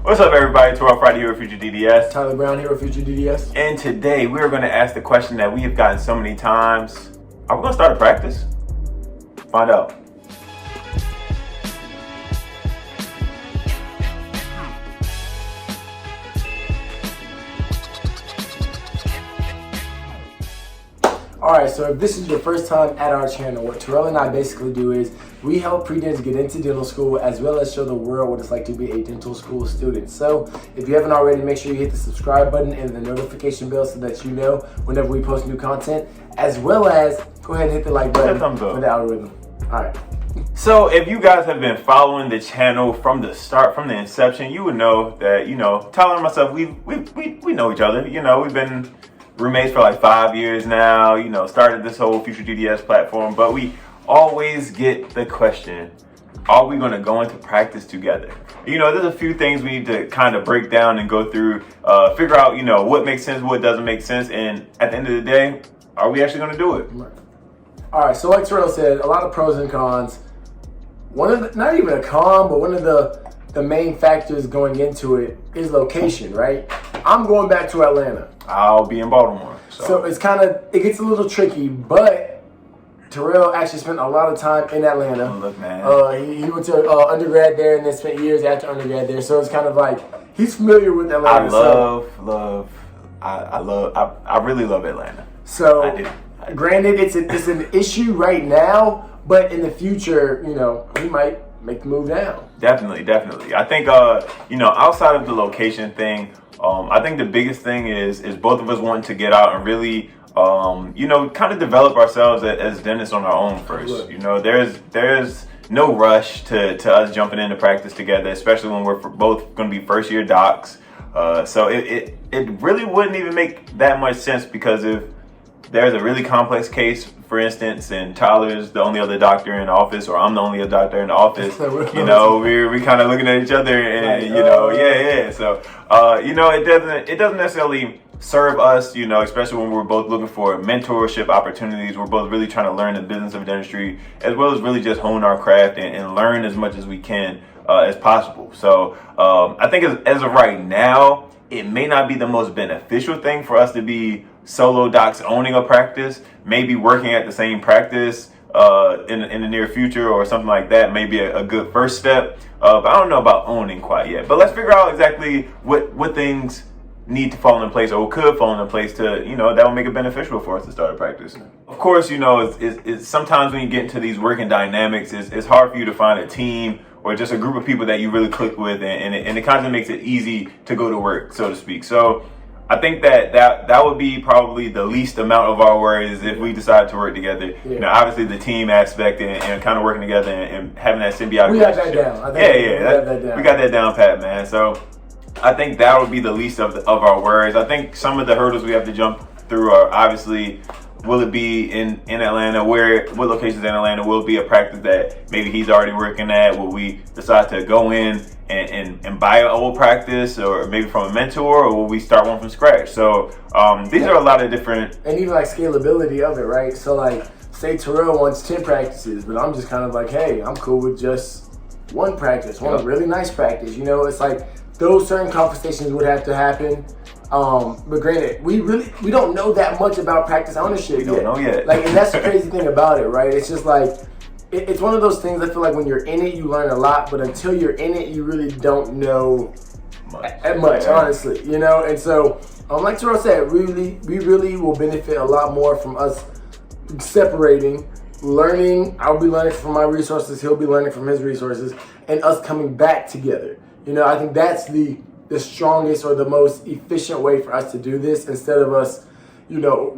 What's up, everybody? Terrell Friday here with FutureDDS. Tyler Brown here with FutureDDS. And today we are going to ask the question that we have gotten so many times. Are we going to start a practice? Find out. Alright, so if this is your first time at our channel, what Terrell and I basically do is we help pre-dents get into dental school as well as show the world what it's like to be a dental school student. So if you haven't already, make sure you hit the subscribe button and the notification bell so that you know whenever we post new content, as well as go ahead and hit the like button for the algorithm. Alright. So if you guys have been following the channel from the start, from the inception, you would know that, Tyler and myself, we know each other. We've been roommates for like 5 years now, started this whole FutureDDS platform, but we always get the question, are we going to go into practice together? There's a few things we need to kind of break down and go through, figure out, what makes sense, what doesn't make sense, and at the end of the day, are we actually going to do it? All right, so like Terrell said, a lot of pros and cons. One of the, not even a con, but one of the main factors going into it is location, right? I'm going back to Atlanta. I'll be in Baltimore. So it's it gets a little tricky, but Terrell actually spent a lot of time in Atlanta. Oh, look, man. He went to undergrad there and then spent years after undergrad there. So it's kind of like, he's familiar with Atlanta. I really love Atlanta. So, I do. Granted, it's an issue right now, but in the future, he might make the move down. Definitely. I think, outside of the location thing, I think the biggest thing is both of us wanting to get out and really, kind of develop ourselves as dentists on our own first. There's no rush to us jumping into practice together, especially when we're both going to be first year docs. So it really wouldn't even make that much sense, because if there's a really complex case, for instance, and Tyler's the only other doctor in the office, or I'm the only other doctor in the office, we're kind of looking at each other, and So it doesn't necessarily serve us, especially when we're both looking for mentorship opportunities. We're both really trying to learn the business of dentistry, as well as really just hone our craft and learn as much as we can as possible. So I think as of right now, it may not be the most beneficial thing for us to be solo docs owning a practice. Maybe working at the same practice in the near future or something like that may be a good first step. But I don't know about owning quite yet. But let's figure out exactly what things need to fall into place, or could fall into place, to that will make it beneficial for us to start a practice. Of course, it's sometimes when you get into these working dynamics, it's hard for you to find a team or just a group of people that you really click with, and it kind of makes it easy to go to work, so to speak. So I think that would be probably the least amount of our worries if we decide to work together. Yeah. Obviously the team aspect and kind of working together and having that symbiotic relationship. We got that down. We got that down pat, man. So I think that would be the least of our worries. I think some of the hurdles we have to jump through are obviously, will it be in Atlanta? What locations in Atlanta? Will it be a practice that maybe he's already working at? Will we decide to go in and buy an old practice, or maybe from a mentor, or will we start one from scratch? So these are a lot of different, and even like scalability of it, right? So like, say Terrell wants 10 practices, but I'm just kind of like, hey, I'm cool with just one practice, one really nice practice. It's like those certain conversations would have to happen. But granted, we don't know that much about practice ownership yet. We don't know yet. And that's the crazy thing about it, right? It's just like, it's one of those things. I feel like when you're in it, you learn a lot, but until you're in it, you really don't know much, honestly. And so, like Terrell said, we really will benefit a lot more from us separating, learning. I'll be learning from my resources, he'll be learning from his resources, and us coming back together. I think that's the strongest or the most efficient way for us to do this, instead of us,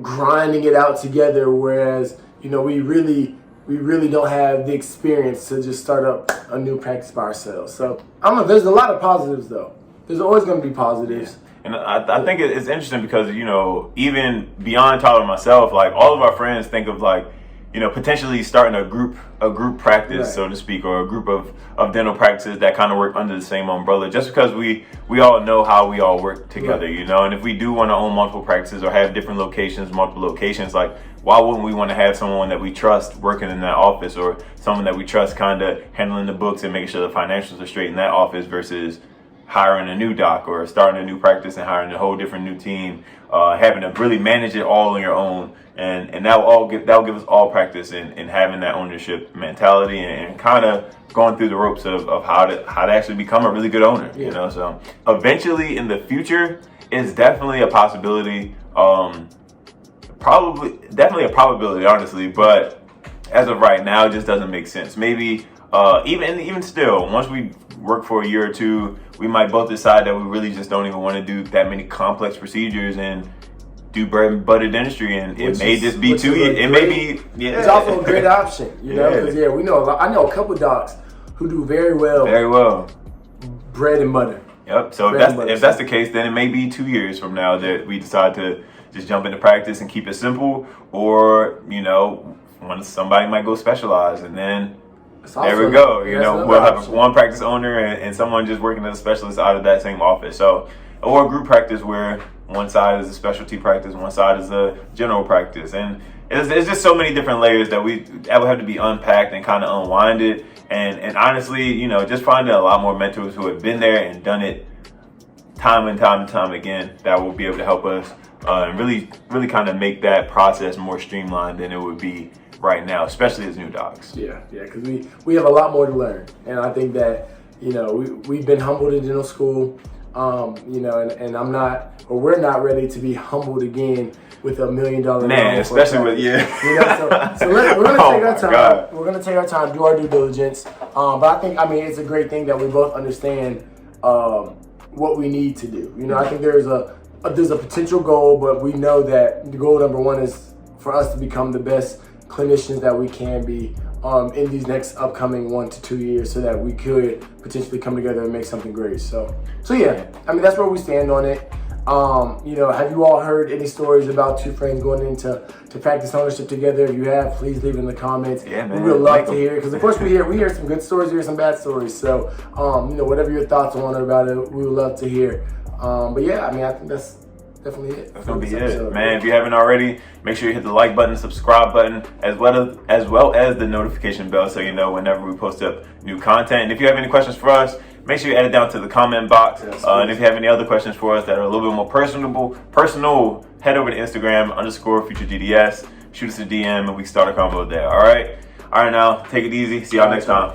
grinding it out together. Whereas, we really don't have the experience to just start up a new practice by ourselves. So I don't know. There's a lot of positives, though. There's always going to be positives. And I think it's interesting because, even beyond Tyler and myself, like all of our friends think of like, potentially starting a group practice, so to speak, or a group of dental practices that kind of work under the same umbrella, just because we all know how we all work together, and if we do want to own multiple practices or have different locations, multiple locations, like why wouldn't we want to have someone that we trust working in that office, or someone that we trust kind of handling the books and making sure the financials are straight in that office versus hiring a new doc or starting a new practice and hiring a whole different new team, having to really manage it all on your own. And that'll give us all practice in having that ownership mentality and kind of going through the ropes of how to actually become a really good owner. You know, so eventually in the future, it's definitely a possibility. Definitely a probability, honestly. But as of right now, it just doesn't make sense. Maybe even still, once we work for a year or two, we might both decide that we really just don't even want to do that many complex procedures and do bread and butter dentistry, and it may just be 2 years. It may be, It's also a great option, you know, because we know I know a couple docs who do very well bread and butter. Yep. So if that's the case, then it may be 2 years from now that we decide to just jump into practice and keep it simple, or you know, somebody might go specialize, and then there we go. You know, we'll have one practice owner and someone just working as a specialist out of that same office. So, or a group practice where one side is a specialty practice, one side is a general practice, and it's just so many different layers that will have to be unpacked and kind of unwinded. And honestly, you know, just finding a lot more mentors who have been there and done it time and time again that will be able to help us and really kind of make that process more streamlined than it would be right now, especially as new docs. Yeah, because we have a lot more to learn, and I think that, you know, we've been humbled in dental school, you know, and we're not ready to be humbled again with $1 million man, especially with you know, so we're gonna take our time. God. We're gonna take our time, do our due diligence. But I think it's a great thing that we both understand what we need to do. You know, I think there's a potential goal, but we know that the goal number one is for us to become the best clinicians that we can be in these next upcoming 1 to 2 years, so that we could potentially come together and make something great. So yeah, I mean, that's where we stand on it. You know, have you all heard any stories about two friends going into practice ownership together? If you have, please leave it in the comments. Yeah, man. We would love to hear it, because of course we hear some good stories, we hear some bad stories. So you know, whatever your thoughts on it about it, we would love to hear. But yeah, I mean, I think that's definitely it. That's gonna be it, man. If you haven't already, make sure you hit the like button, subscribe button, as well as the notification bell, so you know whenever we post up new content. And if you have any questions for us, make sure you add it down to the comment box. And if you have any other questions for us that are a little bit more personal, head over to Instagram _FutureDDS, shoot us a DM, and we can start a convo there. All right, now take it easy. See y'all next time.